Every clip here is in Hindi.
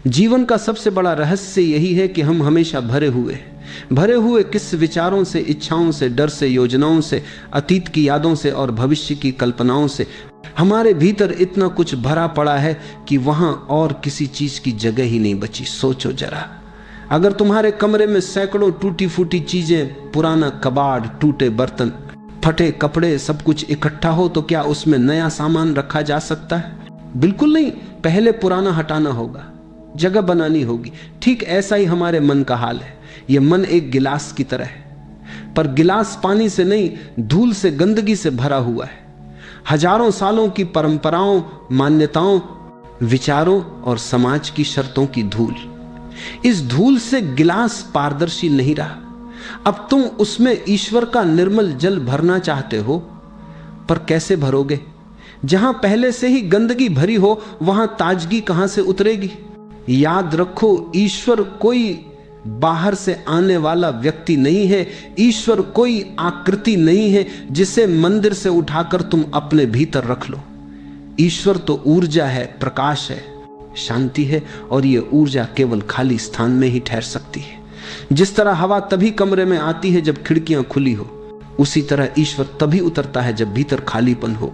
जीवन का सबसे बड़ा रहस्य यही है कि हम हमेशा भरे हुए किस विचारों से, इच्छाओं से, डर से, योजनाओं से, अतीत की यादों से और भविष्य की कल्पनाओं से। हमारे भीतर इतना कुछ भरा पड़ा है कि वहां और किसी चीज की जगह ही नहीं बची। सोचो जरा, अगर तुम्हारे कमरे में सैकड़ों टूटी फूटी चीजें, पुराना कबाड़, टूटे बर्तन, फटे कपड़े, सब कुछ इकट्ठा हो तो क्या उसमें नया सामान रखा जा सकता है? बिल्कुल नहीं। पहले पुराना हटाना होगा, जगह बनानी होगी। ठीक ऐसा ही हमारे मन का हाल है। यह मन एक गिलास की तरह है, पर गिलास पानी से नहीं, धूल से, गंदगी से भरा हुआ है। हजारों सालों की परंपराओं, मान्यताओं, विचारों और समाज की शर्तों की धूल। इस धूल से गिलास पारदर्शी नहीं रहा। अब तुम उसमें ईश्वर का निर्मल जल भरना चाहते हो, पर कैसे भरोगे? जहां पहले से ही गंदगी भरी हो वहां ताजगी कहां से उतरेगी? याद रखो, ईश्वर कोई बाहर से आने वाला व्यक्ति नहीं है। ईश्वर कोई आकृति नहीं है जिसे मंदिर से उठाकर तुम अपने भीतर रख लो। ईश्वर तो ऊर्जा है, प्रकाश है, शांति है, और ये ऊर्जा केवल खाली स्थान में ही ठहर सकती है। जिस तरह हवा तभी कमरे में आती है जब खिड़कियां खुली हो, उसी तरह ईश्वर तभी उतरता है जब भीतर खालीपन हो।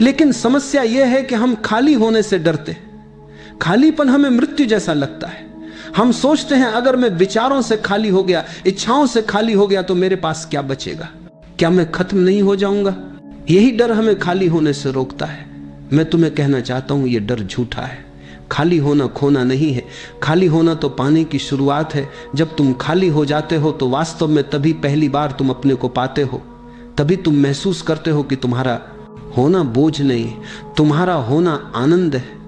लेकिन समस्या यह है कि हम खाली होने से डरते। खालीपन हमें मृत्यु जैसा लगता है। हम सोचते हैं अगर मैं विचारों से खाली हो गया, इच्छाओं से खाली हो गया तो मेरे पास क्या बचेगा? क्या मैं खत्म नहीं हो जाऊंगा? यही डर हमें खाली होने से रोकता है। मैं तुम्हें कहना चाहता हूं, यह डर झूठा है। खाली होना खोना नहीं है। खाली होना तो पाने की शुरुआत है। जब तुम खाली हो जाते हो तो वास्तव में तभी पहली बार तुम अपने को पाते हो। तभी तुम महसूस करते हो कि तुम्हारा होना बोझ नहीं, तुम्हारा होना आनंद है।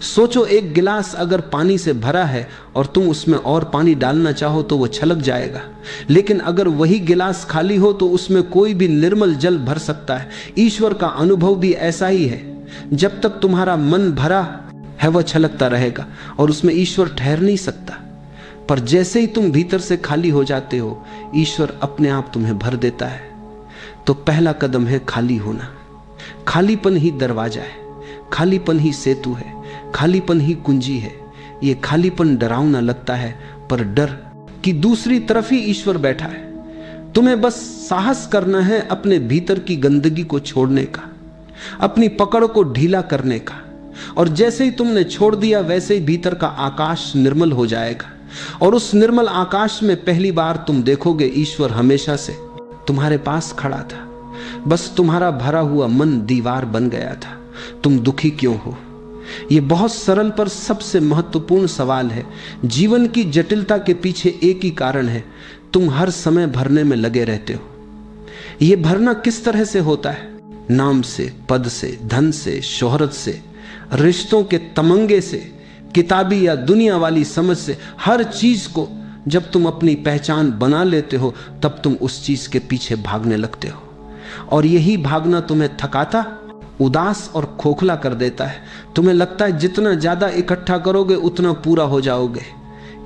सोचो, एक गिलास अगर पानी से भरा है और तुम उसमें और पानी डालना चाहो तो वो छलक जाएगा। लेकिन अगर वही गिलास खाली हो तो उसमें कोई भी निर्मल जल भर सकता है। ईश्वर का अनुभव भी ऐसा ही है। जब तक तुम्हारा मन भरा है वह छलकता रहेगा और उसमें ईश्वर ठहर नहीं सकता। पर जैसे ही तुम भीतर से खाली हो जाते हो, ईश्वर अपने आप तुम्हें भर देता है। तो पहला कदम है खाली होना। खालीपन ही दरवाजा है, खालीपन ही सेतु है, खालीपन ही कुंजी है। ये खालीपन डरावना लगता है, पर डर की दूसरी तरफ ही ईश्वर बैठा है। तुम्हें बस साहस करना है अपने भीतर की गंदगी को छोड़ने का, अपनी पकड़ को ढीला करने का। और जैसे ही तुमने छोड़ दिया वैसे ही भीतर का आकाश निर्मल हो जाएगा। और उस निर्मल आकाश में पहली बार तुम देखोगे ईश्वर हमेशा से तुम्हारे पास खड़ा था। बस तुम्हारा भरा हुआ मन दीवार बन गया था। तुम दुखी क्यों हो? यह बहुत सरल पर सबसे महत्वपूर्ण सवाल है। जीवन की जटिलता के पीछे एक ही कारण है, तुम हर समय भरने में लगे रहते हो। यह भरना किस तरह से होता है? नाम से, पद से, धन से, शोहरत से, रिश्तों के तमंगे से, किताबी या दुनिया वाली समझ से। हर चीज को जब तुम अपनी पहचान बना लेते हो तब तुम उस चीज के पीछे भागने लगते हो। और यही भागना तुम्हें थकाता, उदास और खोखला कर देता है। तुम्हें लगता है जितना ज्यादा इकट्ठा करोगे उतना पूरा हो जाओगे।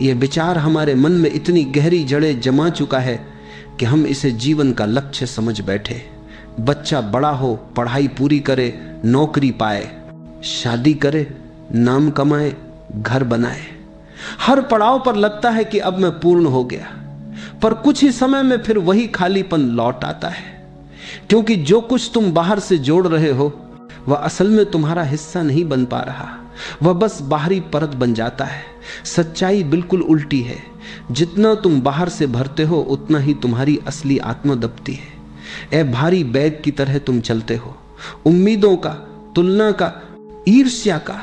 यह विचार हमारे मन में इतनी गहरी जड़ें जमा चुका है कि हम इसे जीवन का लक्ष्य समझ बैठे। बच्चा बड़ा हो, पढ़ाई पूरी करे, नौकरी पाए, शादी करे, नाम कमाए, घर बनाए। हर पड़ाव पर लगता है कि अब मैं पूर्ण हो गया, पर कुछ ही समय में फिर वही खालीपन लौट आता है। क्योंकि जो कुछ तुम बाहर से जोड़ रहे हो वह असल में तुम्हारा हिस्सा नहीं बन पा रहा, वह बस बाहरी परत बन जाता है। सच्चाई बिल्कुल उल्टी है। जितना तुम बाहर से भरते हो उतना ही तुम्हारी असली आत्मा दबती है। ए भारी बैग की तरह तुम चलते हो, उम्मीदों का, तुलना का, ईर्ष्या का,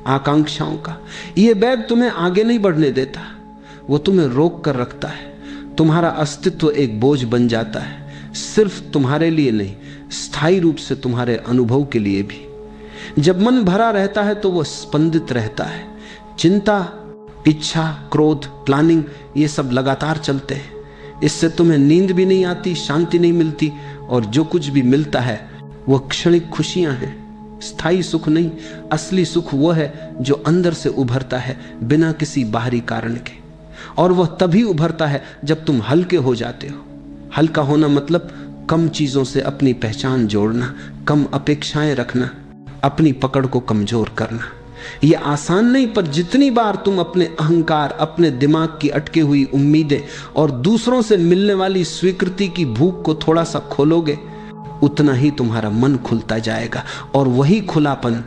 आकांक्षाओं का। यह बैग तुम्हें आगे नहीं बढ़ने देता, वो तुम्हें रोक कर रखता है। तुम्हारा अस्तित्व एक बोझ बन जाता है, सिर्फ तुम्हारे लिए नहीं, स्थायी रूप से तुम्हारे अनुभव के लिए भी। जब मन भरा रहता है तो वो स्पंदित रहता है। चिंता, इच्छा, क्रोध, प्लानिंग, ये सब लगातार चलते हैं। इससे तुम्हें नींद भी नहीं आती, शांति नहीं मिलती, और जो कुछ भी मिलता है वह क्षणिक खुशियां हैं, स्थायी सुख नहीं। असली सुख वो है जो अंदर से उभरता है बिना किसी बाहरी कारण के। और वह तभी उभरता है जब तुम हल्के हो जाते हो। हल्का होना मतलब कम चीजों से अपनी पहचान जोड़ना, कम अपेक्षाएं रखना, अपनी पकड़ को कमजोर करना। ये आसान नहीं, पर जितनी बार तुम अपने अहंकार, अपने दिमाग की अटके हुई उम्मीदें और दूसरों से मिलने वाली स्वीकृति की भूख को थोड़ा सा खोलोगे, उतना ही तुम्हारा मन खुलता जाएगा। और वही खुलापन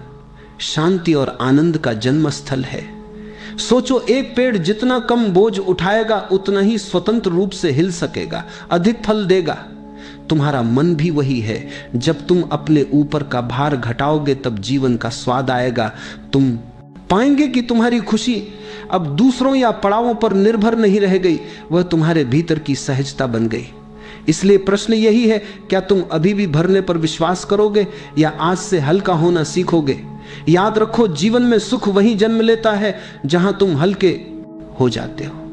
शांति और आनंद का जन्म स्थल है। सोचो, एक पेड़ जितना कम बोझ उठाएगा उतना ही स्वतंत्र रूप से हिल सकेगा, अधिक फल देगा। तुम्हारा मन भी वही है। जब तुम अपने ऊपर का भार घटाओगे तब जीवन का स्वाद आएगा। तुम पाएंगे कि तुम्हारी खुशी अब दूसरों या पड़ावों पर निर्भर नहीं रह गई, वह तुम्हारे भीतर की सहजता बन गई। इसलिए प्रश्न यही है, क्या तुम अभी भी भरने पर विश्वास करोगे या आज से हल्का होना सीखोगे? याद रखो, जीवन में सुख वहीं जन्म लेता है जहां तुम हल्के हो जाते हो।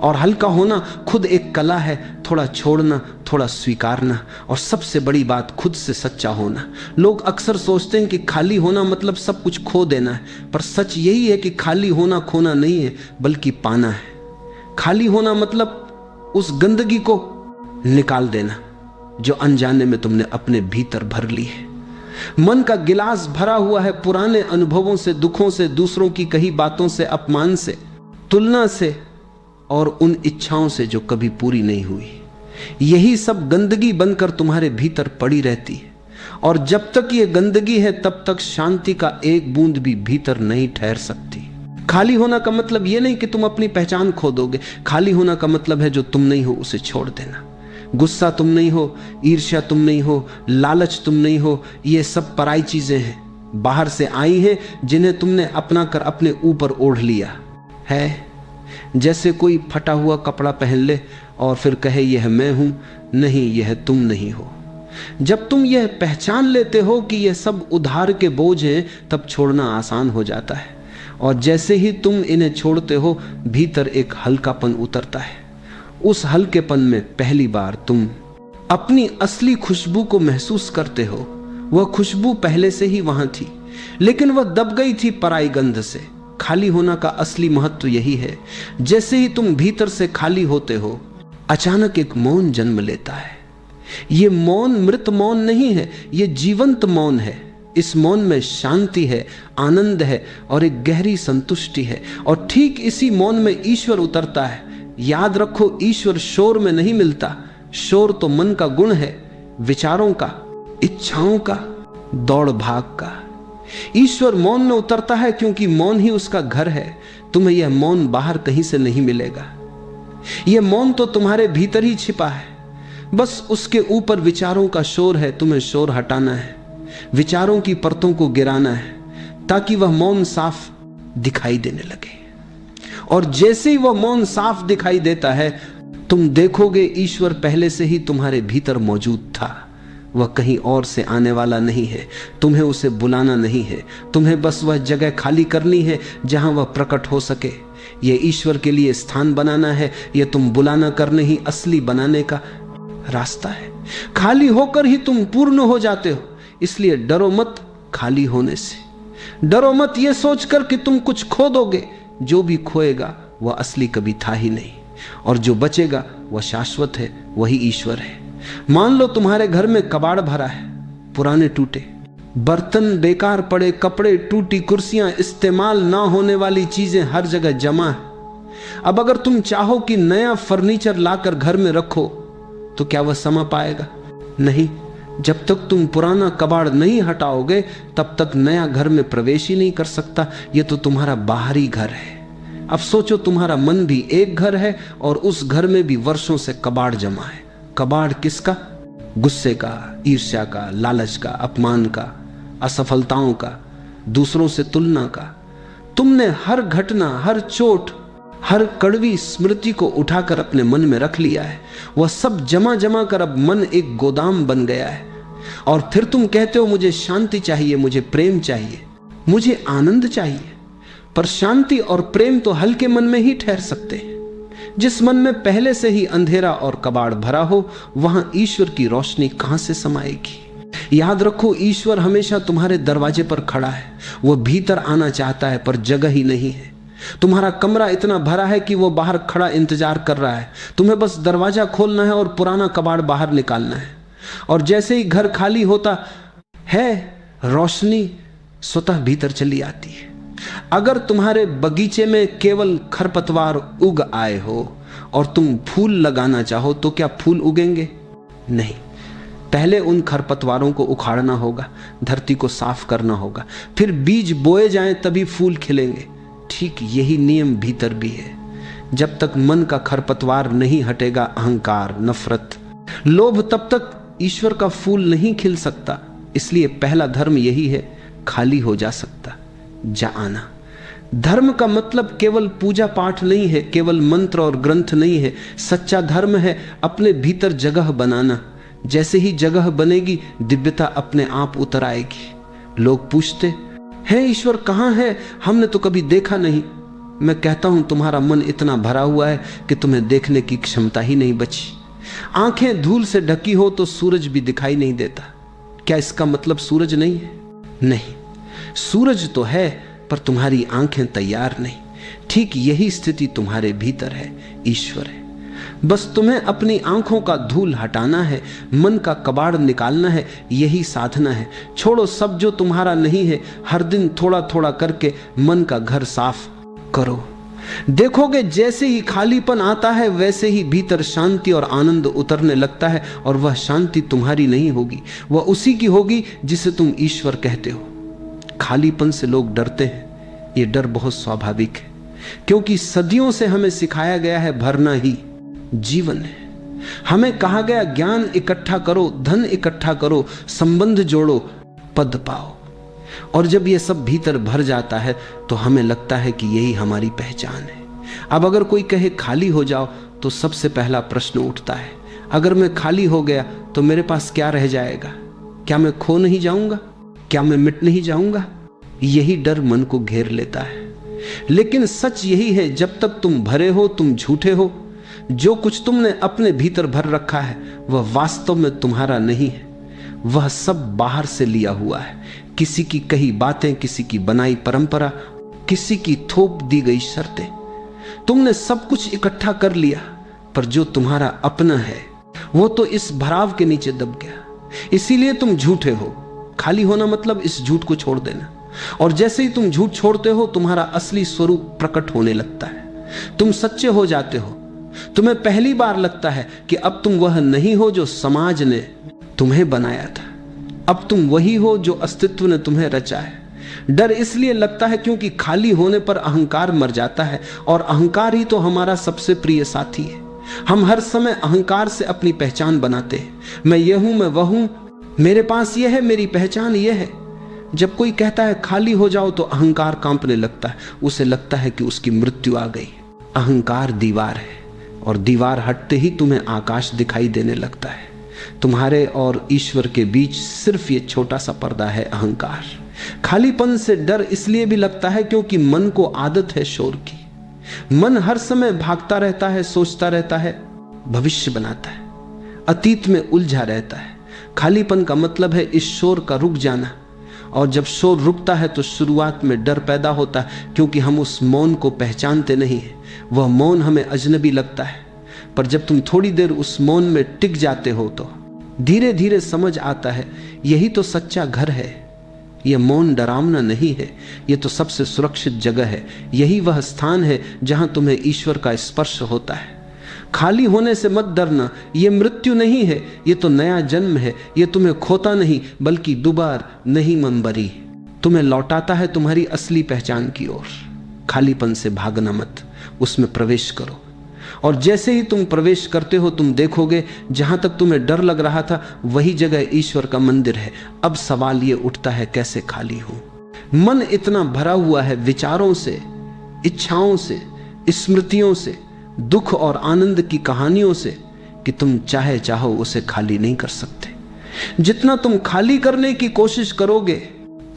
और हल्का होना खुद एक कला है, थोड़ा छोड़ना, थोड़ा स्वीकारना, और सबसे बड़ी बात खुद से सच्चा होना। लोग अक्सर सोचते हैं कि खाली होना मतलब सब कुछ खो देना है, पर सच यही है कि खाली होना खोना नहीं है बल्कि पाना है। खाली होना मतलब उस गंदगी को निकाल देना जो अनजाने में तुमने अपने भीतर भर ली है। मन का गिलास भरा हुआ है पुराने अनुभवों से, दुखों से, दूसरों की कही बातों से, अपमान से, तुलना से और उन इच्छाओं से जो कभी पूरी नहीं हुई। यही सब गंदगी बनकर तुम्हारे भीतर पड़ी रहती है, और जब तक ये गंदगी है तब तक शांति का एक बूंद भी भीतर नहीं ठहर सकती। खाली होना का मतलब ये नहीं कि तुम अपनी पहचान खो दोगे। खाली होना का मतलब है जो तुम नहीं हो उसे छोड़ देना। गुस्सा तुम नहीं हो, ईर्ष्या तुम नहीं हो, लालच तुम नहीं हो, ये सब पराई चीजें हैं, बाहर से आई हैं, जिन्हें तुमने अपना कर अपने ऊपर ओढ़ लिया है। जैसे कोई फटा हुआ कपड़ा पहन ले और फिर कहे यह मैं हूं। नहीं, यह तुम नहीं हो। जब तुम यह पहचान लेते हो कि यह सब उधार के बोझ हैं, तब छोड़ना आसान हो जाता है। और जैसे ही तुम इन्हें छोड़ते हो, भीतर एक हल्कापन उतरता है। उस हल्केपन में पहली बार तुम अपनी असली खुशबू को महसूस करते हो। वह खुशबू पहले से ही वहां थी, लेकिन वह दब गई थी पराई गंध से। खाली होना का असली महत्व यही है। जैसे ही तुम भीतर से खाली होते हो, अचानक एक मौन जन्म लेता है। यह मौन मृत मौन नहीं है, यह जीवंत मौन है। इस मौन में शांति है, आनंद है और एक गहरी संतुष्टि है। और ठीक इसी मौन में ईश्वर उतरता है। याद रखो, ईश्वर शोर में नहीं मिलता। शोर तो मन का गुण है, विचारों का, इच्छाओं का, दौड़ भाग का। ईश्वर मौन में उतरता है क्योंकि मौन ही उसका घर है। तुम्हें यह मौन बाहर कहीं से नहीं मिलेगा। यह मौन तो तुम्हारे भीतर ही छिपा है। बस उसके ऊपर विचारों का शोर है। तुम्हें शोर हटाना है, विचारों की परतों को गिराना है, ताकि वह मौन साफ दिखाई देने लगे। और जैसे ही वह मौन साफ दिखाई देता है, तुम देखोगे ईश्वर पहले से ही तुम्हारे भीतर मौजूद था। वह कहीं और से आने वाला नहीं है। तुम्हें उसे बुलाना नहीं है, तुम्हें बस वह जगह खाली करनी है जहां वह प्रकट हो सके। यह ईश्वर के लिए स्थान बनाना है। यह तुम बुलाना करने ही असली बनाने का रास्ता है। खाली होकर ही तुम पूर्ण हो जाते हो। इसलिए डरो मत खाली होने से। डरो मत यह सोचकर कि तुम कुछ खो दोगे। जो भी खोएगा वह असली कभी था ही नहीं, और जो बचेगा वह शाश्वत है, वही ईश्वर है। मान लो तुम्हारे घर में कबाड़ भरा है, पुराने टूटे बर्तन, बेकार पड़े कपड़े, टूटी कुर्सियां, इस्तेमाल ना होने वाली चीजें हर जगह जमा है। अब अगर तुम चाहो कि नया फर्नीचर लाकर घर में रखो, तो क्या वह समा पाएगा? नहीं। जब तक तुम पुराना कबाड़ नहीं हटाओगे, तब तक नया घर में प्रवेश ही नहीं कर सकता। यह तो तुम्हारा बाहरी घर है। अब सोचो, तुम्हारा मन भी एक घर है और उस घर में भी वर्षों से कबाड़ जमा है। कबाड़ किसका? गुस्से का, ईर्ष्या का, लालच का, अपमान का, असफलताओं का, दूसरों से तुलना का। तुमने हर घटना, हर चोट, हर कड़वी स्मृति को उठाकर अपने मन में रख लिया है। वह सब जमा जमा कर अब मन एक गोदाम बन गया है। और फिर तुम कहते हो मुझे शांति चाहिए, मुझे प्रेम चाहिए, मुझे आनंद चाहिए। पर शांति और प्रेम तो हल्के मन में ही ठहर सकते हैं। जिस मन में पहले से ही अंधेरा और कबाड़ भरा हो, वहां ईश्वर की रोशनी कहां से समाएगी? याद रखो, ईश्वर हमेशा तुम्हारे दरवाजे पर खड़ा है। वह भीतर आना चाहता है, पर जगह ही नहीं है। तुम्हारा कमरा इतना भरा है कि वो बाहर खड़ा इंतजार कर रहा है। तुम्हें बस दरवाजा खोलना है और पुराना कबाड़ बाहर निकालना है। और जैसे ही घर खाली होता है, रोशनी स्वतः भीतर चली आती है। अगर तुम्हारे बगीचे में केवल खरपतवार उग आए हो और तुम फूल लगाना चाहो तो क्या फूल उगेंगे? नहीं। पहले उन खरपतवारों को उखाड़ना होगा, धरती को साफ करना होगा, फिर बीज बोए जाएं तभी फूल खिलेंगे। ठीक यही नियम भीतर भी है। जब तक मन का खरपतवार नहीं हटेगा, अहंकार, नफरत, लोभ, तब तक ईश्वर का फूल नहीं खिल सकता। इसलिए पहला धर्म यही है, खाली हो जा सकता जा आना। धर्म का मतलब केवल पूजा पाठ नहीं है, केवल मंत्र और ग्रंथ नहीं है। सच्चा धर्म है अपने भीतर जगह बनाना। जैसे ही जगह बनेगी, दिव्यता अपने आप उतर आएगी। लोग पूछते हैं ईश्वर कहाँ है, हमने तो कभी देखा नहीं। मैं कहता हूं तुम्हारा मन इतना भरा हुआ है कि तुम्हें देखने की क्षमता ही नहीं बची। आंखें धूल से ढकी हो तो सूरज भी दिखाई नहीं देता। क्या इसका मतलब सूरज नहीं है? नहीं, सूरज तो है, पर तुम्हारी आंखें तैयार नहीं। ठीक यही स्थिति तुम्हारे भीतर है, ईश्वर है। बस तुम्हें अपनी आंखों का धूल हटाना है, मन का कबाड़ निकालना है, यही साधना है। छोड़ो सब जो तुम्हारा नहीं है। हर दिन थोड़ा थोड़ा करके मन का घर साफ करो। देखोगे जैसे ही खालीपन आता है, वैसे ही भीतर शांति और आनंद उतरने लगता है। और वह शांति तुम्हारी नहीं होगी, वह उसी की होगी जिसे तुम ईश्वर कहते हो। खालीपन से लोग डरते हैं। यह डर बहुत स्वाभाविक है, क्योंकि सदियों से हमें सिखाया गया है भरना ही जीवन है। हमें कहा गया ज्ञान इकट्ठा करो, धन इकट्ठा करो, संबंध जोड़ो, पद पाओ। और जब यह सब भीतर भर जाता है तो हमें लगता है कि यही हमारी पहचान है। अब अगर कोई कहे खाली हो जाओ, तो सबसे पहला प्रश्न उठता है, अगर मैं खाली हो गया तो मेरे पास क्या रह जाएगा? क्या मैं खो नहीं जाऊंगा? क्या मैं मिट नहीं जाऊंगा? यही डर मन को घेर लेता है। लेकिन सच यही है, जब तक तुम भरे हो, तुम झूठे हो। जो कुछ तुमने अपने भीतर भर रखा है वह वास्तव में तुम्हारा नहीं है। वह सब बाहर से लिया हुआ है। किसी की कही बातें, किसी की बनाई परंपरा, किसी की थोप दी गई शर्तें। तुमने सब कुछ इकट्ठा कर लिया, पर जो तुम्हारा अपना है वो तो इस भराव के नीचे दब गया। इसीलिए तुम झूठे हो। खाली होना मतलब इस झूठ को छोड़ देना। और जैसे ही तुम झूठ छोड़ते हो, तुम्हारा असली स्वरूप प्रकट होने लगता है। तुम सच्चे हो जाते हो। तुम्हें पहली बार लगता है कि अब तुम वह नहीं हो जो समाज ने तुम्हें बनाया था। अब तुम वही हो जो अस्तित्व ने तुम्हें रचा है। डर इसलिए लगता है क्योंकि खाली होने पर अहंकार मर जाता है, और अहंकार ही तो हमारा सबसे प्रिय साथी है। हम हर समय अहंकार से अपनी पहचान बनाते हैं। मैं यह हूं, मैं वह हूं, मेरे पास यह है, मेरी पहचान यह है। जब कोई कहता है खाली हो जाओ तो अहंकार कांपने लगता है। उसे लगता है कि उसकी मृत्यु आ गई। अहंकार दीवार है, और दीवार हटते ही तुम्हें आकाश दिखाई देने लगता है। तुम्हारे और ईश्वर के बीच सिर्फ ये छोटा सा पर्दा है, अहंकार। खालीपन से डर इसलिए भी लगता है क्योंकि मन को आदत है शोर की। मन हर समय भागता रहता है, सोचता रहता है, भविष्य बनाता है, अतीत में उलझा रहता है। खालीपन का मतलब है इस शोर का रुक जाना। और जब शोर रुकता है तो शुरुआत में डर पैदा होता है, क्योंकि हम उस मौन को पहचानते नहीं है। वह मौन हमें अजनबी लगता है। पर जब तुम थोड़ी देर उस मौन में टिक जाते हो तो धीरे धीरे समझ आता है, यही तो सच्चा घर है। यह मौन डरावना नहीं है, यह तो सबसे सुरक्षित जगह है। यही वह स्थान है जहां तुम्हें ईश्वर का स्पर्श होता है। खाली होने से मत डरना, यह मृत्यु नहीं है, यह तो नया जन्म है। यह तुम्हें खोता नहीं, बल्कि दुबार नहीं मनबरी तुम्हें लौटाता है तुम्हारी असली पहचान की ओर। खालीपन से भागना मत, उसमें प्रवेश करो। और जैसे ही तुम प्रवेश करते हो, तुम देखोगे जहां तक तुम्हें डर लग रहा था वही जगह ईश्वर का मंदिर है। अब सवाल ये उठता है, कैसे खाली हूं? मन इतना भरा हुआ है विचारों से, इच्छाओं से, स्मृतियों से, दुख और आनंद की कहानियों से, कि तुम चाहे चाहो उसे खाली नहीं कर सकते। जितना तुम खाली करने की कोशिश करोगे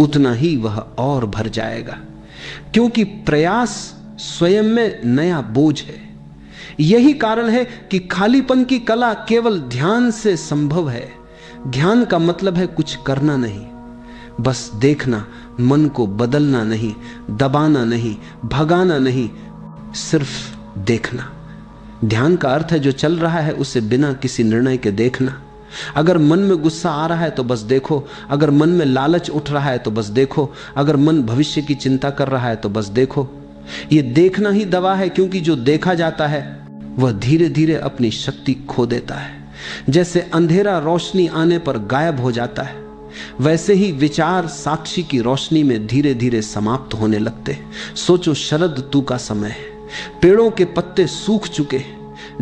उतना ही वह और भर जाएगा, क्योंकि प्रयास स्वयं में नया बोझ है। यही कारण है कि खालीपन की कला केवल ध्यान से संभव है। ध्यान का मतलब है कुछ करना नहीं, बस देखना, मन को बदलना नहीं, दबाना नहीं, भगाना नहीं, सिर्फ देखना। ध्यान का अर्थ है जो चल रहा है उसे बिना किसी निर्णय के देखना। अगर मन में गुस्सा आ रहा है तो बस देखो, अगर मन में लालच उठ रहा है तो बस देखो, अगर मन भविष्य की चिंता कर रहा है तो बस देखो। ये देखना ही दवा है, क्योंकि जो देखा जाता है वह धीरे धीरे अपनी शक्ति खो देता है। जैसे अंधेरा रोशनी आने पर गायब हो जाता है, वैसे ही विचार साक्षी की रोशनी में धीरे धीरे समाप्त होने लगते। सोचो, शरद ऋतु का समय है, पेड़ों के पत्ते सूख चुके,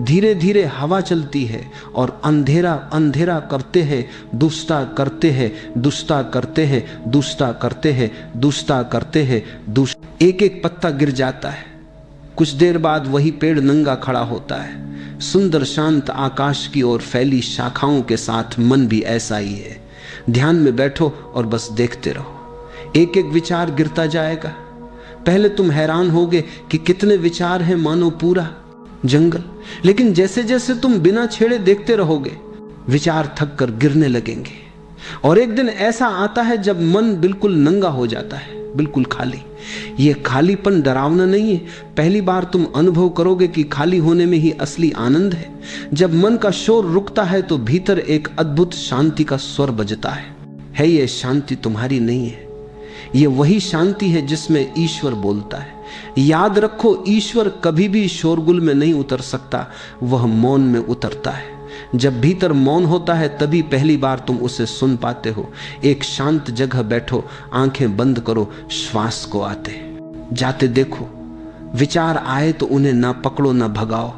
धीरे धीरे हवा चलती है और अंधेरा अंधेरा करते हैं, दुष्टा करते हैं, दुष्टा करते हैं, दुष्टा करते हैं, दुष्टा करते हैं, एक एक पत्ता गिर जाता है। कुछ देर बाद वही पेड़ नंगा खड़ा होता है। सुंदर शांत आकाश की ओर फैली शाखाओं के साथ मन भी ऐसा ही है। ध्यान में बैठो और बस देखते रहो, एक एक विचार गिरता जाएगा। पहले तुम हैरान होगे कि कितने विचार हैं, मानो पूरा जंगल। लेकिन जैसे जैसे तुम बिना छेड़े देखते रहोगे, विचार थक कर गिरने लगेंगे। और एक दिन ऐसा आता है जब मन बिल्कुल नंगा हो जाता है, बिल्कुल खाली। ये खालीपन डरावना नहीं है। पहली बार तुम अनुभव करोगे कि खाली होने में ही असली आनंद है। जब मन का शोर रुकता है तो भीतर एक अद्भुत शांति का स्वर बजता है। ये शांति तुम्हारी नहीं है, ये वही शांति है जिसमें ईश्वर बोलता है। याद रखो, ईश्वर कभी भी शोरगुल में नहीं उतर सकता, वह मौन में उतरता है। जब भीतर मौन होता है तभी पहली बार तुम उसे सुन पाते हो। एक शांत जगह बैठो, आंखें बंद करो, श्वास को आते जाते देखो। विचार आए तो उन्हें ना पकड़ो ना भगाओ,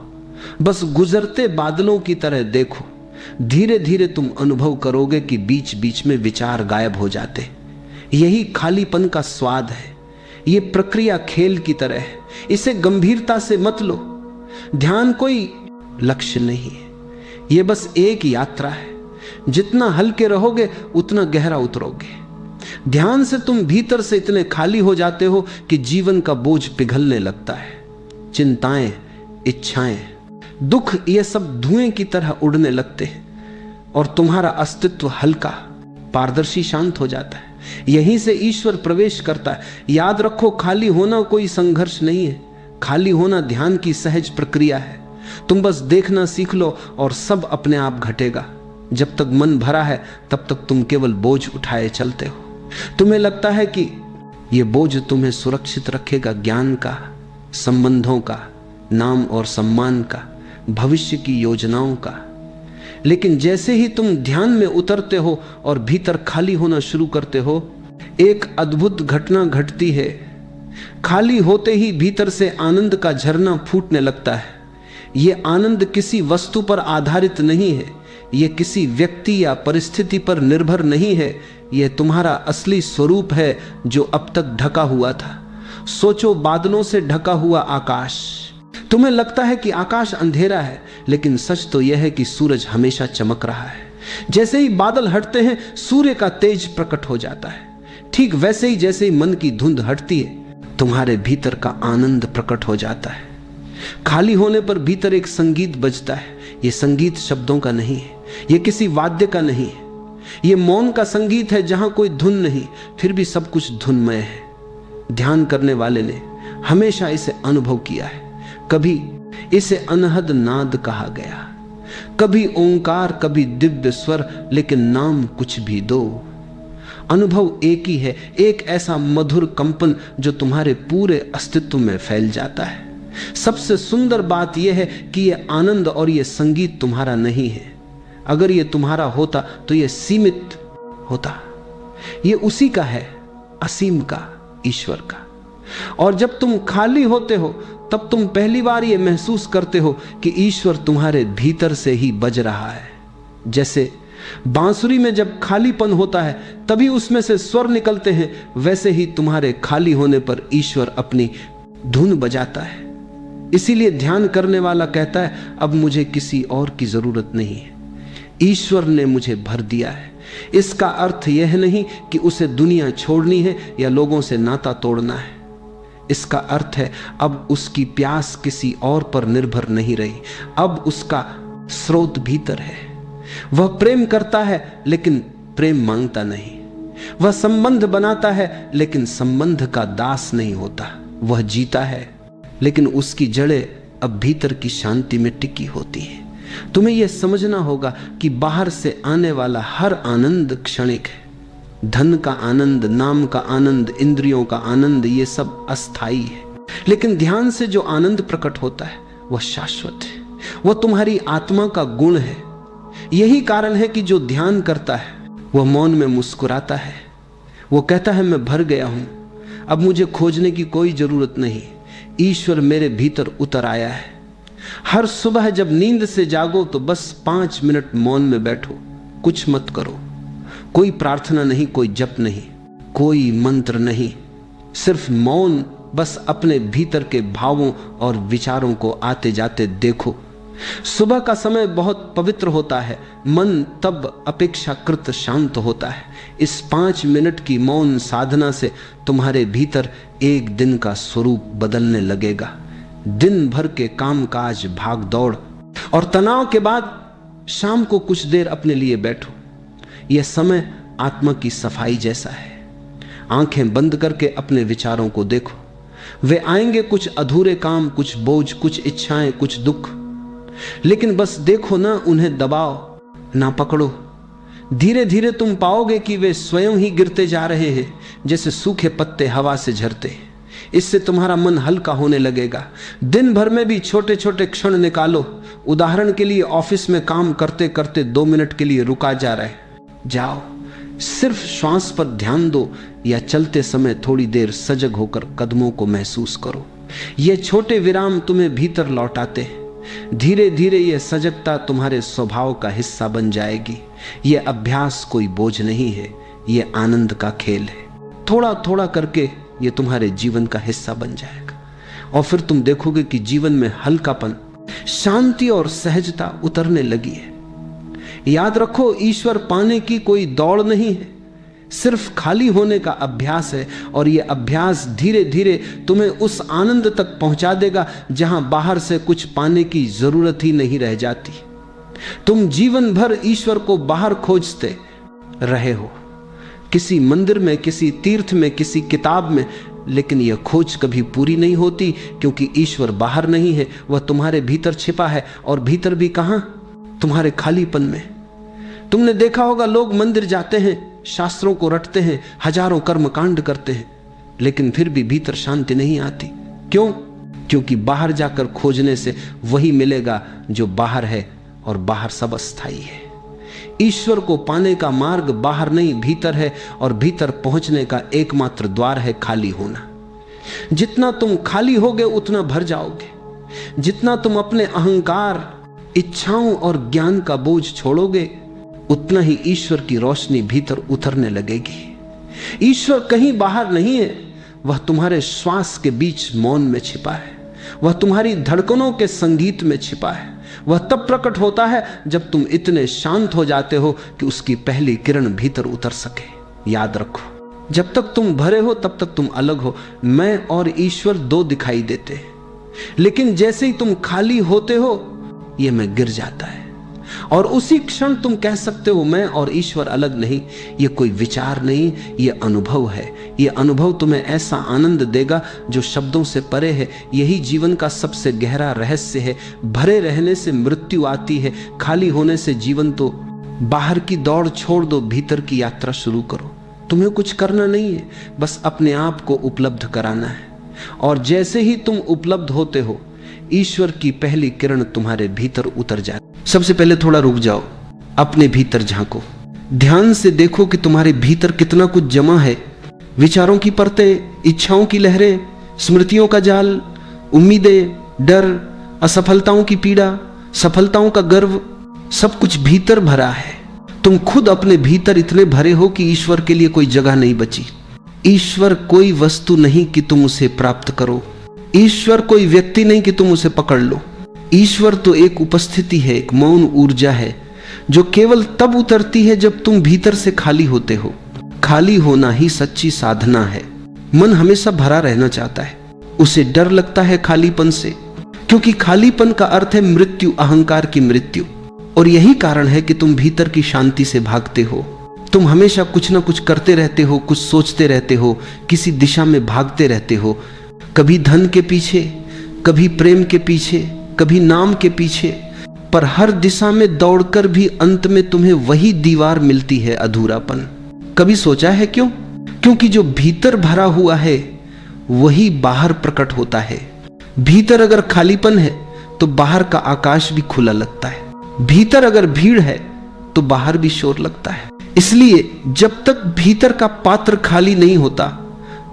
बस गुजरते बादलों की तरह देखो। धीरे धीरे तुम अनुभव करोगे कि बीच बीच में विचार गायब हो जाते। यही खालीपन का स्वाद है। ये प्रक्रिया खेल की तरह है, इसे गंभीरता से मत लो। ध्यान कोई लक्ष्य नहीं है, ये बस एक यात्रा है। जितना हल्के रहोगे उतना गहरा उतरोगे। ध्यान से तुम भीतर से इतने खाली हो जाते हो कि जीवन का बोझ पिघलने लगता है। चिंताएं, इच्छाएं, दुख, ये सब धुएं की तरह उड़ने लगते हैं और तुम्हारा अस्तित्व हल्का, पारदर्शी, शांत हो जाता है। यहीं से ईश्वर प्रवेश करता है। याद रखो, खाली होना कोई संघर्ष नहीं है, खाली होना ध्यान की सहज प्रक्रिया है। तुम बस देखना सीख लो और सब अपने आप घटेगा। जब तक मन भरा है तब तक तुम केवल बोझ उठाए चलते हो। तुम्हें लगता है कि यह बोझ तुम्हें सुरक्षित रखेगा, ज्ञान का, संबंधों का, नाम और सम्मान का, भविष्य की योजनाओं का। लेकिन जैसे ही तुम ध्यान में उतरते हो और भीतर खाली होना शुरू करते हो, एक अद्भुत घटना घटती है। खाली होते ही भीतर से आनंद का झरना फूटने लगता है। ये आनंद किसी वस्तु पर आधारित नहीं है, ये किसी व्यक्ति या परिस्थिति पर निर्भर नहीं है, यह तुम्हारा असली स्वरूप है जो अब तक ढका हुआ था। सोचो, बादलों से ढका हुआ आकाश। तुम्हें लगता है कि आकाश अंधेरा है, लेकिन सच तो यह है कि सूरज हमेशा चमक रहा है। जैसे ही बादल हटते हैं, सूर्य का तेज प्रकट हो जाता है। ठीक वैसे ही जैसे ही मन की धुंध हटती है, तुम्हारे भीतर का आनंद प्रकट हो जाता है। खाली होने पर भीतर एक संगीत बजता है। यह संगीत शब्दों का नहीं है, यह किसी वाद्य का नहीं है, यह मौन का संगीत है जहां कोई धुन नहीं, फिर भी सब कुछ धुनमय है। ध्यान करने वाले ने हमेशा इसे अनुभव किया है। कभी इसे अनहद नाद कहा गया, कभी ओंकार, कभी दिव्य स्वर, लेकिन नाम कुछ भी दो, अनुभव एक ही है। एक ऐसा मधुर कंपन जो तुम्हारे पूरे अस्तित्व में फैल जाता है। सबसे सुंदर बात यह है कि यह आनंद और यह संगीत तुम्हारा नहीं है। अगर यह तुम्हारा होता तो यह सीमित होता। यह उसी का है, असीम का, ईश्वर का। और जब तुम खाली होते हो तब तुम पहली बार यह महसूस करते हो कि ईश्वर तुम्हारे भीतर से ही बज रहा है। जैसे बांसुरी में जब खालीपन होता है तभी उसमें से स्वर निकलते हैं, वैसे ही तुम्हारे खाली होने पर ईश्वर अपनी धुन बजाता है। इसीलिए ध्यान करने वाला कहता है, अब मुझे किसी और की जरूरत नहीं है, ईश्वर ने मुझे भर दिया है। इसका अर्थ यह नहीं कि उसे दुनिया छोड़नी है या लोगों से नाता तोड़ना है। इसका अर्थ है अब उसकी प्यास किसी और पर निर्भर नहीं रही, अब उसका स्रोत भीतर है। वह प्रेम करता है लेकिन प्रेम मांगता नहीं। वह संबंध बनाता है लेकिन संबंध का दास नहीं होता। वह जीता है लेकिन उसकी जड़ें अब भीतर की शांति में टिकी होती हैं। तुम्हें यह समझना होगा कि बाहर से आने वाला हर आनंद क्षणिक है। धन का आनंद, नाम का आनंद, इंद्रियों का आनंद, ये सब अस्थाई है। लेकिन ध्यान से जो आनंद प्रकट होता है वह शाश्वत है, वह तुम्हारी आत्मा का गुण है। यही कारण है कि जो ध्यान करता है वह मौन में मुस्कुराता है। वो कहता है मैं भर गया हूं, अब मुझे खोजने की कोई जरूरत नहीं, ईश्वर मेरे भीतर उतर आया है। हर सुबह जब नींद से जागो तो बस 5 मिनट मौन में बैठो, कुछ मत करो, कोई प्रार्थना नहीं, कोई जप नहीं, कोई मंत्र नहीं, सिर्फ मौन। बस अपने भीतर के भावों और विचारों को आते जाते देखो। सुबह का समय बहुत पवित्र होता है, मन तब अपेक्षाकृत शांत होता है। इस 5 मिनट की मौन साधना से तुम्हारे भीतर एक दिन का स्वरूप बदलने लगेगा। दिन भर के कामकाज, भाग दौड़ और तनाव के बाद शाम को कुछ देर अपने लिए बैठो। यह समय आत्मा की सफाई जैसा है। आंखें बंद करके अपने विचारों को देखो। वे आएंगे, कुछ अधूरे काम, कुछ बोझ, कुछ इच्छाएं, कुछ दुख, लेकिन बस देखो ना, उन्हें दबाओ ना पकड़ो। धीरे धीरे तुम पाओगे कि वे स्वयं ही गिरते जा रहे हैं, जैसे सूखे पत्ते हवा से झरते हैं। इससे तुम्हारा मन हल्का होने लगेगा। दिन भर में भी छोटे छोटे क्षण निकालो। उदाहरण के लिए ऑफिस में काम करते करते 2 मिनट के लिए रुका जा रहा है, जाओ, सिर्फ श्वास पर ध्यान दो, या चलते समय थोड़ी देर सजग होकर कदमों को महसूस करो। ये छोटे विराम तुम्हें भीतर लौटाते हैं। धीरे धीरे यह सजगता तुम्हारे स्वभाव का हिस्सा बन जाएगी। यह अभ्यास कोई बोझ नहीं है, यह आनंद का खेल है। थोड़ा थोड़ा करके यह तुम्हारे जीवन का हिस्सा बन जाएगा और फिर तुम देखोगे कि जीवन में हल्कापन, शांति और सहजता उतरने लगी है। याद रखो, ईश्वर पाने की कोई दौड़ नहीं है, सिर्फ खाली होने का अभ्यास है। और यह अभ्यास धीरे धीरे तुम्हें उस आनंद तक पहुंचा देगा जहां बाहर से कुछ पाने की जरूरत ही नहीं रह जाती। तुम जीवन भर ईश्वर को बाहर खोजते रहे हो, किसी मंदिर में, किसी तीर्थ में, किसी किताब में, लेकिन यह खोज कभी पूरी नहीं होती, क्योंकि ईश्वर बाहर नहीं है, वह तुम्हारे भीतर छिपा है। और भीतर भी कहां? तुम्हारे खालीपन में। तुमने देखा होगा, लोग मंदिर जाते हैं, शास्त्रों को रटते हैं, हजारों कर्मकांड करते हैं, लेकिन फिर भी भीतर शांति नहीं आती। क्यों? क्योंकि बाहर जाकर खोजने से वही मिलेगा जो बाहर है, और बाहर सब अस्थाई है। ईश्वर को पाने का मार्ग बाहर नहीं, भीतर है, और भीतर पहुंचने का एकमात्र द्वार है खाली होना। जितना तुम खाली होगे उतना भर जाओगे। जितना तुम अपने अहंकार, इच्छाओं और ज्ञान का बोझ छोड़ोगे, उतना ही ईश्वर की रोशनी भीतर उतरने लगेगी। ईश्वर कहीं बाहर नहीं है, वह तुम्हारे श्वास के बीच मौन में छिपा है, वह तुम्हारी धड़कनों के संगीत में छिपा है। वह तब प्रकट होता है जब तुम इतने शांत हो जाते हो कि उसकी पहली किरण भीतर उतर सके। याद रखो, जब तक तुम भरे हो तब तक तुम अलग हो। मैं और ईश्वर 2 दिखाई देते हैं, लेकिन जैसे ही तुम खाली होते हो, यह मैं गिर जाता है, और उसी क्षण तुम कह सकते हो मैं और ईश्वर अलग नहीं। यह कोई विचार नहीं, यह अनुभव है। यह अनुभव तुम्हें ऐसा आनंद देगा जो शब्दों से परे है। यही जीवन का सबसे गहरा रहस्य है। भरे रहने से मृत्यु आती है, खाली होने से जीवन। तो बाहर की दौड़ छोड़ दो, भीतर की यात्रा शुरू करो। तुम्हें कुछ करना नहीं है, बस अपने आप को उपलब्ध कराना है। और जैसे ही तुम उपलब्ध होते हो, ईश्वर की पहली किरण तुम्हारे भीतर उतर जाए। सबसे पहले थोड़ा रुक जाओ, अपने भीतर झांको, ध्यान से देखो कि तुम्हारे भीतर कितना कुछ जमा है। विचारों की परतें, इच्छाओं की लहरें, स्मृतियों का जाल, उम्मीदें, डर, असफलताओं की पीड़ा, सफलताओं का गर्व, सब कुछ भीतर भरा है। तुम खुद अपने भीतर इतने भरे हो कि ईश्वर के लिए कोई जगह नहीं बची। ईश्वर कोई वस्तु नहीं कि तुम उसे प्राप्त करो। ईश्वर कोई व्यक्ति नहीं कि तुम उसे पकड़ लो। ईश्वर तो एक उपस्थिति है, एक मौन ऊर्जा है, जो केवल तब उतरती है जब तुम भीतर से खाली होते हो। खाली होना ही सच्ची साधना है। मन हमेशा भरा रहना चाहता है, उसे डर लगता है खालीपन से, क्योंकि खालीपन का अर्थ है मृत्यु, अहंकार की मृत्यु। और यही कारण है कि तुम भीतर की शांति से भागते हो। तुम हमेशा कुछ ना कुछ करते रहते हो, कुछ सोचते रहते हो, किसी दिशा में भागते रहते हो। कभी धन के पीछे, कभी प्रेम के पीछे, कभी नाम के पीछे, पर हर दिशा में दौड़कर भी अंत में तुम्हें वही दीवार मिलती है, अधूरापन। कभी सोचा है क्यों? क्योंकि जो भीतर भरा हुआ है वही बाहर प्रकट होता है। भीतर अगर खालीपन है तो बाहर का आकाश भी खुला लगता है। भीतर अगर भीड़ है तो बाहर भी शोर लगता है। इसलिए जब तक भीतर का पात्र खाली नहीं होता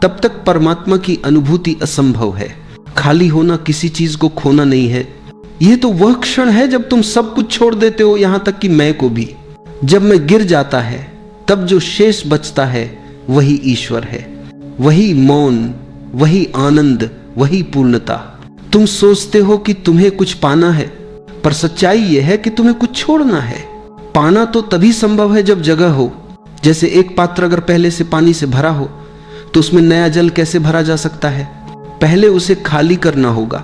तब तक परमात्मा की अनुभूति असंभव है। खाली होना किसी चीज को खोना नहीं है। यह तो वह क्षण है जब तुम सब कुछ छोड़ देते हो, यहां तक कि मैं को भी। जब मैं गिर जाता है तब जो शेष बचता है वही ईश्वर है, वही मौन, वही आनंद, वही पूर्णता। तुम सोचते हो कि तुम्हें कुछ पाना है, पर सच्चाई यह है कि तुम्हें कुछ छोड़ना है। पाना तो तभी संभव है जब जगह हो। जैसे एक पात्र अगर पहले से पानी से भरा हो तो उसमें नया जल कैसे भरा जा सकता है? पहले उसे खाली करना होगा।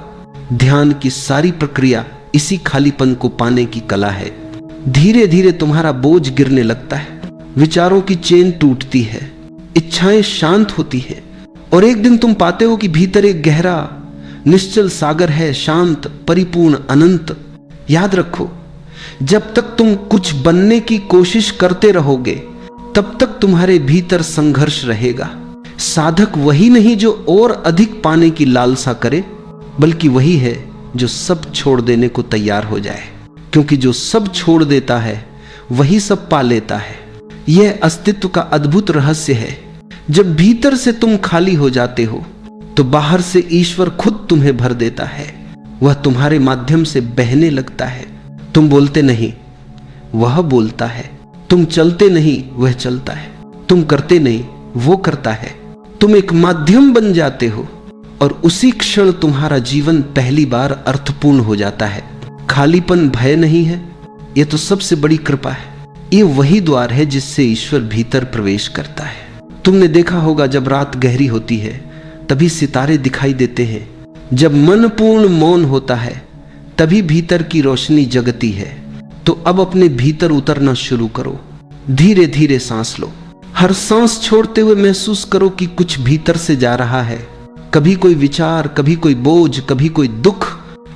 ध्यान की सारी प्रक्रिया इसी खालीपन को पाने की कला है। धीरे धीरे तुम्हारा बोझ गिरने लगता है, विचारों की चेन टूटती है, इच्छाएं शांत होती है, और एक दिन तुम पाते हो कि भीतर एक गहरा निश्चल सागर है, शांत, परिपूर्ण, अनंत। याद रखो, जब तक तुम कुछ बनने की कोशिश करते रहोगे तब तक तुम्हारे भीतर संघर्ष रहेगा। साधक वही नहीं जो और अधिक पाने की लालसा करे, बल्कि वही है जो सब छोड़ देने को तैयार हो जाए। क्योंकि जो सब छोड़ देता है वही सब पा लेता है। यह अस्तित्व का अद्भुत रहस्य है। जब भीतर से तुम खाली हो जाते हो तो बाहर से ईश्वर खुद तुम्हें भर देता है। वह तुम्हारे माध्यम से बहने लगता है। तुम बोलते नहीं, वह बोलता है। तुम चलते नहीं, वह चलता है। तुम करते नहीं, वो करता है। तुम एक माध्यम बन जाते हो और उसी क्षण तुम्हारा जीवन पहली बार अर्थपूर्ण हो जाता है। खालीपन भय नहीं है, यह तो सबसे बड़ी कृपा है। ये वही द्वार है जिससे ईश्वर भीतर प्रवेश करता है। तुमने देखा होगा, जब रात गहरी होती है तभी सितारे दिखाई देते हैं। जब मन पूर्ण मौन होता है तभी भीतर की रोशनी जगती है। तो अब अपने भीतर उतरना शुरू करो। धीरे धीरे सांस लो। हर सांस छोड़ते हुए महसूस करो कि कुछ भीतर से जा रहा है। कभी कोई विचार, कभी कोई बोझ, कभी कोई दुख।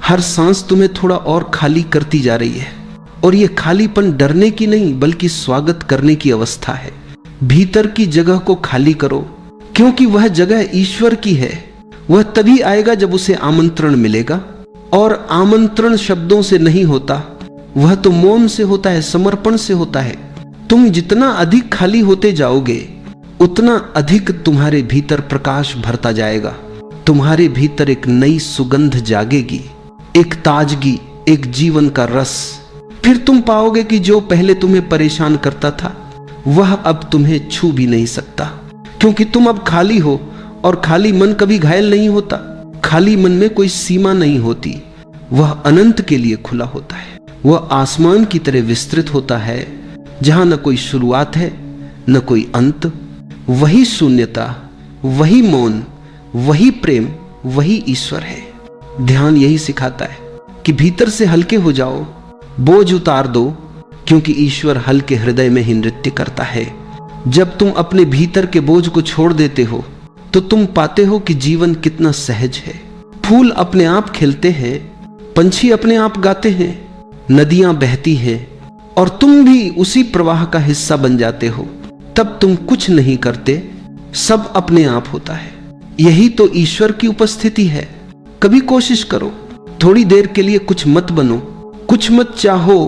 हर सांस तुम्हें थोड़ा और खाली करती जा रही है। और यह खालीपन डरने की नहीं बल्कि स्वागत करने की अवस्था है। भीतर की जगह को खाली करो, क्योंकि वह जगह ईश्वर की है। वह तभी आएगा जब उसे आमंत्रण मिलेगा, और आमंत्रण शब्दों से नहीं होता, वह तो मौन से होता है, समर्पण से होता है। तुम जितना अधिक खाली होते जाओगे उतना अधिक तुम्हारे भीतर प्रकाश भरता जाएगा। तुम्हारे भीतर एक नई सुगंध जागेगी, एक ताजगी, एक जीवन का रस। फिर तुम पाओगे कि जो पहले तुम्हें परेशान करता था वह अब तुम्हें छू भी नहीं सकता, क्योंकि तुम अब खाली हो। और खाली मन कभी घायल नहीं होता। खाली मन में कोई सीमा नहीं होती, वह अनंत के लिए खुला होता है। वह आसमान की तरह विस्तृत होता है, जहां न कोई शुरुआत है न कोई अंत। वही शून्यता, वही मौन, वही प्रेम, वही ईश्वर है। ध्यान यही सिखाता है कि भीतर से हल्के हो जाओ, बोझ उतार दो, क्योंकि ईश्वर हल्के हृदय में ही नृत्य करता है। जब तुम अपने भीतर के बोझ को छोड़ देते हो तो तुम पाते हो कि जीवन कितना सहज है। फूल अपने आप खिलते हैं, पंछी अपने आप गाते हैं, नदियां बहती हैं, और तुम भी उसी प्रवाह का हिस्सा बन जाते हो। तब तुम कुछ नहीं करते, सब अपने आप होता है। यही तो ईश्वर की उपस्थिति है। कभी कोशिश करो, थोड़ी देर के लिए कुछ मत बनो, कुछ मत चाहो,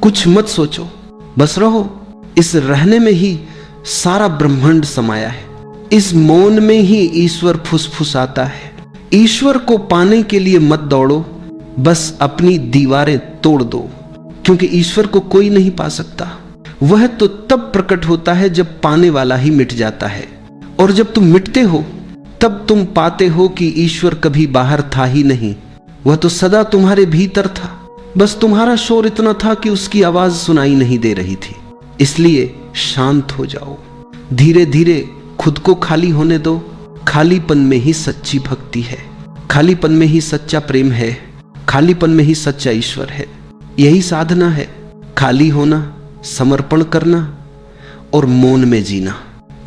कुछ मत सोचो, बस रहो। इस रहने में ही सारा ब्रह्मांड समाया है। इस मौन में ही ईश्वर फुसफुसाता है। ईश्वर को पाने के लिए मत दौड़ो, बस अपनी दीवारें तोड़ दो, क्योंकि ईश्वर को कोई नहीं पा सकता। वह तो तब प्रकट होता है जब पाने वाला ही मिट जाता है। और जब तुम मिटते हो तब तुम पाते हो कि ईश्वर कभी बाहर था ही नहीं, वह तो सदा तुम्हारे भीतर था। बस तुम्हारा शोर इतना था कि उसकी आवाज सुनाई नहीं दे रही थी। इसलिए शांत हो जाओ, धीरे धीरे खुद को खाली होने दो। खालीपन में ही सच्ची भक्ति है, खालीपन में ही सच्चा प्रेम है, खालीपन में ही सच्चा ईश्वर है। यही साधना है, खाली होना, समर्पण करना और मौन में जीना।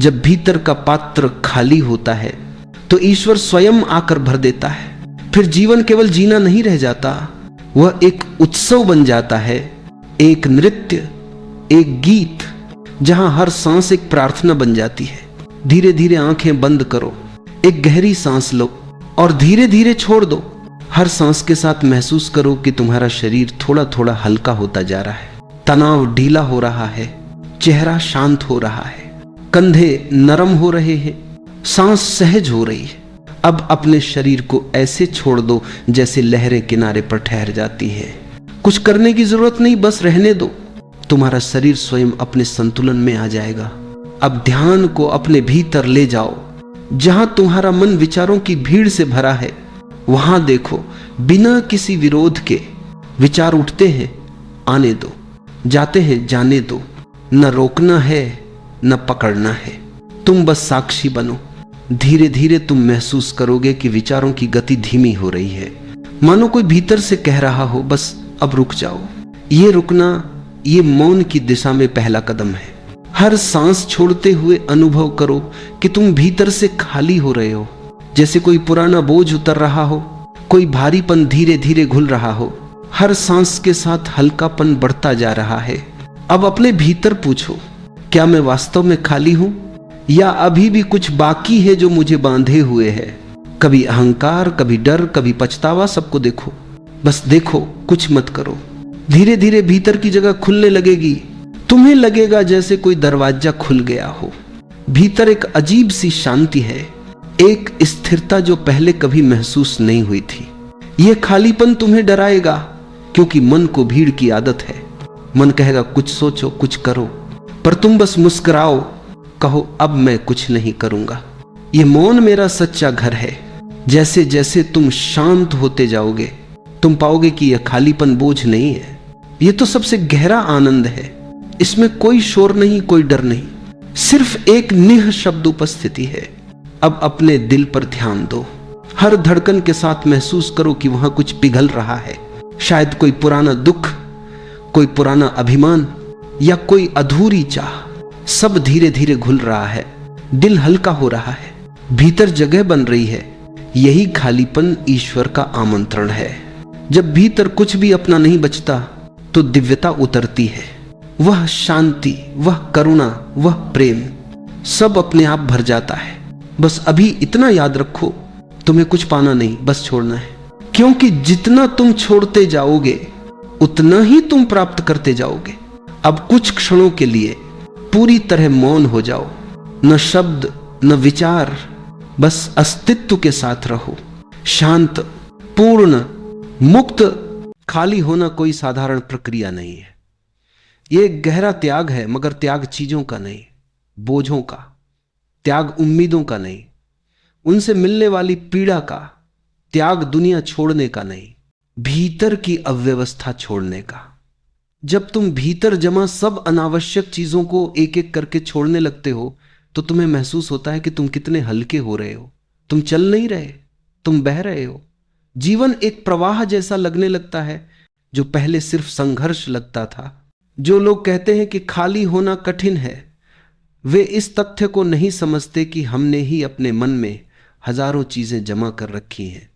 जब भीतर का पात्र खाली होता है तो ईश्वर स्वयं आकर भर देता है। फिर जीवन केवल जीना नहीं रह जाता, वह एक उत्सव बन जाता है, एक नृत्य, एक गीत, जहां हर सांस एक प्रार्थना बन जाती है। धीरे धीरे आंखें बंद करो, एक गहरी सांस लो और धीरे धीरे छोड़ दो। हर सांस के साथ महसूस करो कि तुम्हारा शरीर थोड़ा थोड़ा हल्का होता जा रहा है, तनाव ढीला हो रहा है, चेहरा शांत हो रहा है, कंधे नरम हो रहे हैं, सांस सहज हो रही है। अब अपने शरीर को ऐसे छोड़ दो जैसे लहरें किनारे पर ठहर जाती है। कुछ करने की जरूरत नहीं, बस रहने दो। तुम्हारा शरीर स्वयं अपने संतुलन में आ जाएगा। अब ध्यान को अपने भीतर ले जाओ, जहां तुम्हारा मन विचारों की भीड़ से भरा है वहां देखो। बिना किसी विरोध के विचार उठते हैं, आने दो, जाते हैं, जाने दो। न रोकना है न पकड़ना है, तुम बस साक्षी बनो। धीरे धीरे तुम महसूस करोगे कि विचारों की गति धीमी हो रही है, मानो कोई भीतर से कह रहा हो, बस अब रुक जाओ। ये रुकना, ये मौन की दिशा में पहला कदम है। हर सांस छोड़ते हुए अनुभव करो कि तुम भीतर से खाली हो रहे हो, जैसे कोई पुराना बोझ उतर रहा हो, कोई भारीपन धीरे धीरे घुल रहा हो। हर सांस के साथ हल्कापन बढ़ता जा रहा है। अब अपने भीतर पूछो, क्या मैं वास्तव में खाली हूं या अभी भी कुछ बाकी है जो मुझे बांधे हुए है? कभी अहंकार, कभी डर, कभी पछतावा, सबको देखो, बस देखो, कुछ मत करो। धीरे धीरे भीतर की जगह खुलने लगेगी। तुम्हें लगेगा जैसे कोई दरवाजा खुल गया हो। भीतर एक अजीब सी शांति है, एक स्थिरता जो पहले कभी महसूस नहीं हुई थी। यह खालीपन तुम्हें डराएगा, क्योंकि मन को भीड़ की आदत है। मन कहेगा कुछ सोचो, कुछ करो, पर तुम बस मुस्कुराओ, कहो अब मैं कुछ नहीं करूंगा। ये मौन मेरा सच्चा घर है। जैसे जैसे तुम शांत होते जाओगे, तुम पाओगे कि यह खालीपन बोझ नहीं है, यह तो सबसे गहरा आनंद है। इसमें कोई शोर नहीं, कोई डर नहीं, सिर्फ एक निःशब्द उपस्थिति है। अब अपने दिल पर ध्यान दो। हर धड़कन के साथ महसूस करो कि वहां कुछ पिघल रहा है। शायद कोई पुराना दुख, कोई पुराना अभिमान या कोई अधूरी चाह, सब धीरे धीरे घुल रहा है। दिल हल्का हो रहा है, भीतर जगह बन रही है। यही खालीपन ईश्वर का आमंत्रण है। जब भीतर कुछ भी अपना नहीं बचता तो दिव्यता उतरती है। वह शांति, वह करुणा, वह प्रेम सब अपने आप भर जाता है। बस अभी इतना याद रखो, तुम्हें कुछ पाना नहीं, बस छोड़ना है। क्योंकि जितना तुम छोड़ते जाओगे उतना ही तुम प्राप्त करते जाओगे। अब कुछ क्षणों के लिए पूरी तरह मौन हो जाओ। न शब्द न विचार, बस अस्तित्व के साथ रहो। शांत, पूर्ण, मुक्त। खाली होना कोई साधारण प्रक्रिया नहीं है। यह एक गहरा त्याग है, मगर त्याग चीजों का नहीं, बोझों का। त्याग उम्मीदों का नहीं, उनसे मिलने वाली पीड़ा का। त्याग दुनिया छोड़ने का नहीं, भीतर की अव्यवस्था छोड़ने का। जब तुम भीतर जमा सब अनावश्यक चीजों को एक एक करके छोड़ने लगते हो तो तुम्हें महसूस होता है कि तुम कितने हल्के हो रहे हो। तुम चल नहीं रहे, तुम बह रहे हो। जीवन एक प्रवाह जैसा लगने लगता है, जो पहले सिर्फ संघर्ष लगता था। जो लोग कहते हैं कि खाली होना कठिन है, वे इस तथ्य को नहीं समझते कि हमने ही अपने मन में हजारों चीजें जमा कर रखी हैं।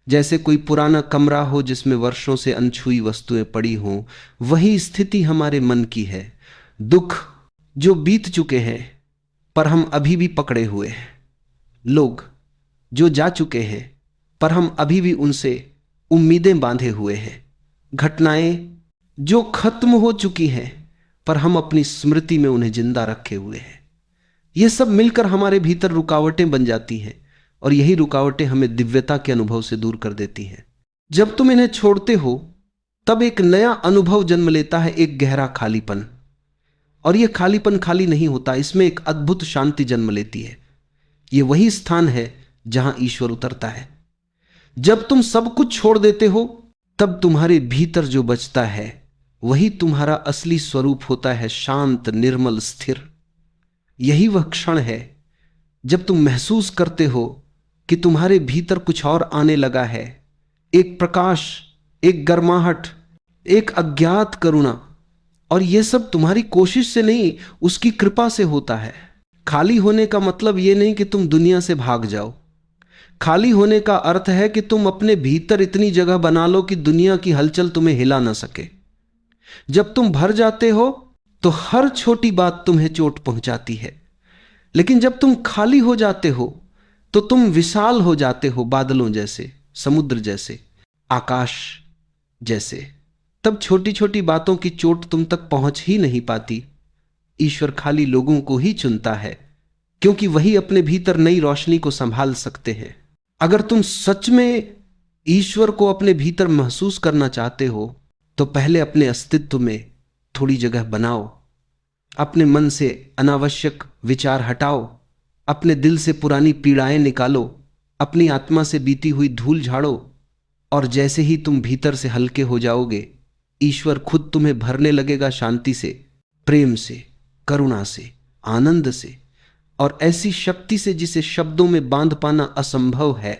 जैसे कोई पुराना कमरा हो जिसमें वर्षों से अनछुई वस्तुएं पड़ी हों, वही स्थिति हमारे मन की है। दुख जो बीत चुके हैं पर हम अभी भी पकड़े हुए हैं, लोग जो जा चुके हैं पर हम अभी भी उनसे उम्मीदें बांधे हुए हैं, घटनाएं जो खत्म हो चुकी हैं पर हम अपनी स्मृति में उन्हें जिंदा रखे हुए हैं। ये सब मिलकर हमारे भीतर रुकावटें बन जाती हैं और यही रुकावटें हमें दिव्यता के अनुभव से दूर कर देती हैं। जब तुम इन्हें छोड़ते हो तब एक नया अनुभव जन्म लेता है, एक गहरा खालीपन। और यह खालीपन खाली नहीं होता, इसमें एक अद्भुत शांति जन्म लेती है। यह वही स्थान है जहां ईश्वर उतरता है। जब तुम सब कुछ छोड़ देते हो तब तुम्हारे भीतर जो बचता है वही तुम्हारा असली स्वरूप होता है, शांत, निर्मल, स्थिर। यही वह क्षण है जब तुम महसूस करते हो कि तुम्हारे भीतर कुछ और आने लगा है, एक प्रकाश, एक गर्माहट, एक अज्ञात करुणा। और यह सब तुम्हारी कोशिश से नहीं, उसकी कृपा से होता है। खाली होने का मतलब यह नहीं कि तुम दुनिया से भाग जाओ। खाली होने का अर्थ है कि तुम अपने भीतर इतनी जगह बना लो कि दुनिया की हलचल तुम्हें हिला ना सके। जब तुम भर जाते हो तो हर छोटी बात तुम्हें चोट पहुंचाती है, लेकिन जब तुम खाली हो जाते हो तो तुम विशाल हो जाते हो, बादलों जैसे, समुद्र जैसे, आकाश जैसे। तब छोटी छोटी बातों की चोट तुम तक पहुंच ही नहीं पाती। ईश्वर खाली लोगों को ही चुनता है, क्योंकि वही अपने भीतर नई रोशनी को संभाल सकते हैं। अगर तुम सच में ईश्वर को अपने भीतर महसूस करना चाहते हो तो पहले अपने अस्तित्व में थोड़ी जगह बनाओ। अपने मन से अनावश्यक विचार हटाओ, अपने दिल से पुरानी पीड़ाएं निकालो, अपनी आत्मा से बीती हुई धूल झाड़ो, और जैसे ही तुम भीतर से हल्के हो जाओगे, ईश्वर खुद तुम्हें भरने लगेगा शांति से, प्रेम से, करुणा से, आनंद से, और ऐसी शक्ति से जिसे शब्दों में बांध पाना असंभव है।